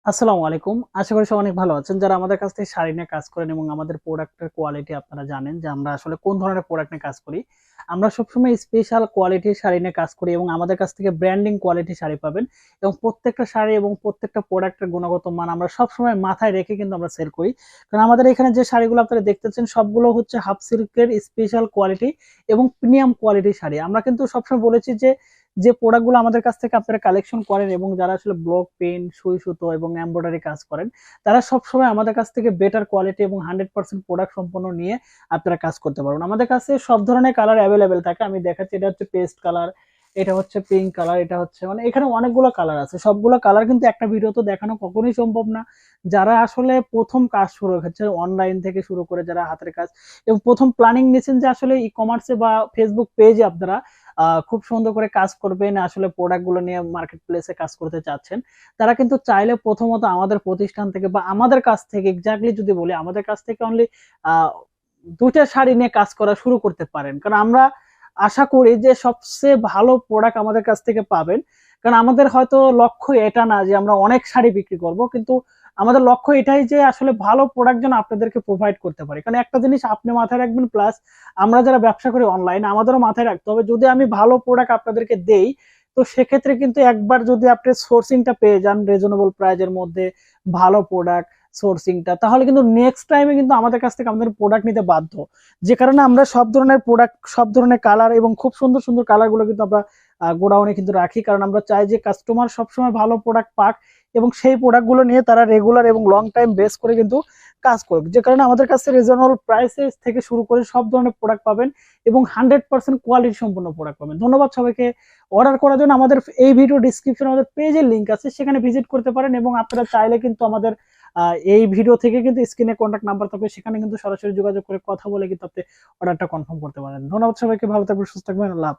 আসসালামু আলাইকুম। আশা করি সবাই অনেক ভালো আছেন। যারা আমাদের কাছ থেকে শাড়ি নিয়ে কাজ করেন এবং আমাদের প্রোডাক্টের কোয়ালিটি আপনারা জানেন যে আমরা আসলে কোন ধরনের প্রোডাক্ট নিয়ে কাজ করি। আমরা সবসময় স্পেশাল কোয়ালিটির শাড়ি নিয়ে কাজ করি এবং আমাদের কাছ থেকে ব্র্যান্ডিং কোয়ালিটির শাড়ি পাবেন এবং প্রত্যেকটা শাড়ি এবং প্রত্যেকটা প্রোডাক্টের গুণগত মান আমরা সবসময় মাথায় রেখে কিন্তু আমরা সেল করি। কারণ আমাদের এখানে যে শাড়িগুলো আপনারা দেখতেছেন সবগুলো হচ্ছে হাফ সিল্কের স্পেশাল কোয়ালিটি এবং প্রিমিয়াম কোয়ালিটির শাড়ি। আমরা কিন্তু সবসময় বলেছি যে যে প্রোডাক্টগুলো আমাদের কাছ থেকে আপনারা কালেকশন করেন এবং যারা আসলে ব্লক পেন সুই সুতো এবং এমব্রয়ডারি কাজ করেন তারা সবসময় আমাদের কাছ থেকে বেটার কোয়ালিটি এবং 100% প্রোডাক্ট সম্পন্ন নিয়ে আপনারা কাজ করতে পারবেন। আমাদের কাছে সব ধরনের কালার অ্যাভেলেবেল থাকে। আমি দেখাচ্ছি, এটা হচ্ছে পেস্ট কালার, এটা হচ্ছে পিঙ্ক কালার, এটা হচ্ছে মানে এখানে অনেকগুলো কালার আছে। সবগুলো কালার কিন্তু একটা ভিডিও তো দেখানো কখনোই সম্ভব না। যারা আসলে প্রথম কাজ শুরু হচ্ছে অনলাইন থেকে শুরু করে যারা হাতের কাজ এবং প্রথম প্ল্যানিং নিয়েছেন যে আসলে ই কমার্সে বা ফেসবুক পেজে আপনারা খুব সুন্দর করে কাজ করবেন, আসলে প্রোডাক্ট গুলো নিয়ে মার্কেট প্লেসে কাজ করতে চাচ্ছেন, তারা কিন্তু চাইলে প্রথমত আমাদের প্রতিষ্ঠান থেকে বা আমাদের কাছ থেকে এক্স্যাক্টলি যদি বলি আমাদের কাছ থেকে অনলি দুইটা শাড়ি নিয়ে কাজ করা শুরু করতে পারেন। কারণ আমরা আশা করি যে সবচেয়ে ভালো প্রোডাক্ট আমাদের কাছ থেকে পাবেন। কারণ আমাদের হয়তো লক্ষ্য এটা না যে আমরা অনেক শাড়ি বিক্রি করব, কিন্তু আমাদের লক্ষ্য এটাই যে আসলে ভালো প্রোডাক্ট যেন আপনাদেরকে প্রোভাইড করতে পারি। কারণ একটা জিনিস আপনি মাথায় রাখবেন, প্লাস আমরা যারা ব্যবসা করি অনলাইন আমাদেরও মাথায় রাখতে হবে, যদি আমি ভালো প্রোডাক্ট আপনাদেরকে দেই তো সেক্ষেত্রে কিন্তু একবার যদি আপনি সোর্সিংটা পেয়ে যান রিজনেবল প্রাইজের মধ্যে ভালো প্রোডাক্ট সোর্সিংটা, তাহলে কিন্তু নেক্সট টাইমে কিন্তু আমাদের কাছ থেকে আমাদের প্রোডাক্ট নিতে বাধ্য। যে কারণে আমরা সব ধরনের প্রোডাক্ট, সব ধরনের কালার এবং খুব সুন্দর সুন্দর কালারগুলো কিন্তু আমরা গোডাউনে কিন্তু রাখি। কারণ আমরা চাই যে কাস্টমার সবসময় ভালো প্রোডাক্ট পাক এবং সেই প্রোডাক্টগুলো নিয়ে তারা রেগুলার এবং লং টাইম বেস করে কিন্তু কাজ করবে। যে কারণে আমাদের কাছে রিজনেবল প্রাইসেস থেকে শুরু করে সব ধরনের প্রোডাক্ট পাবেন এবং 100% কোয়ালিটি সম্পন্ন প্রোডাক্ট পাবেন। ধন্যবাদ সবাইকে। অর্ডার করার জন্য আমাদের এই ভিডিও ডিসক্রিপশনে আমাদের পেজের লিংক আছে, সেখানে ভিজিট করতে পারেন এবং আপনারা চাইলে কিন্তু আমাদের এই ভিডিও থেকে কিন্তু স্ক্রিনে কন্ট্যাক্ট নাম্বার থাকবে, সেখানে কিন্তু সরাসরি যোগাযোগ করে কথা বলে কিন্তু আপনি অর্ডারটা কনফার্ম করতে পারেন। ধন্যবাদ সবাইকে, ভালো থাকবেন, সুস্থ থাকবেন, আল্লাহ হাফেজ।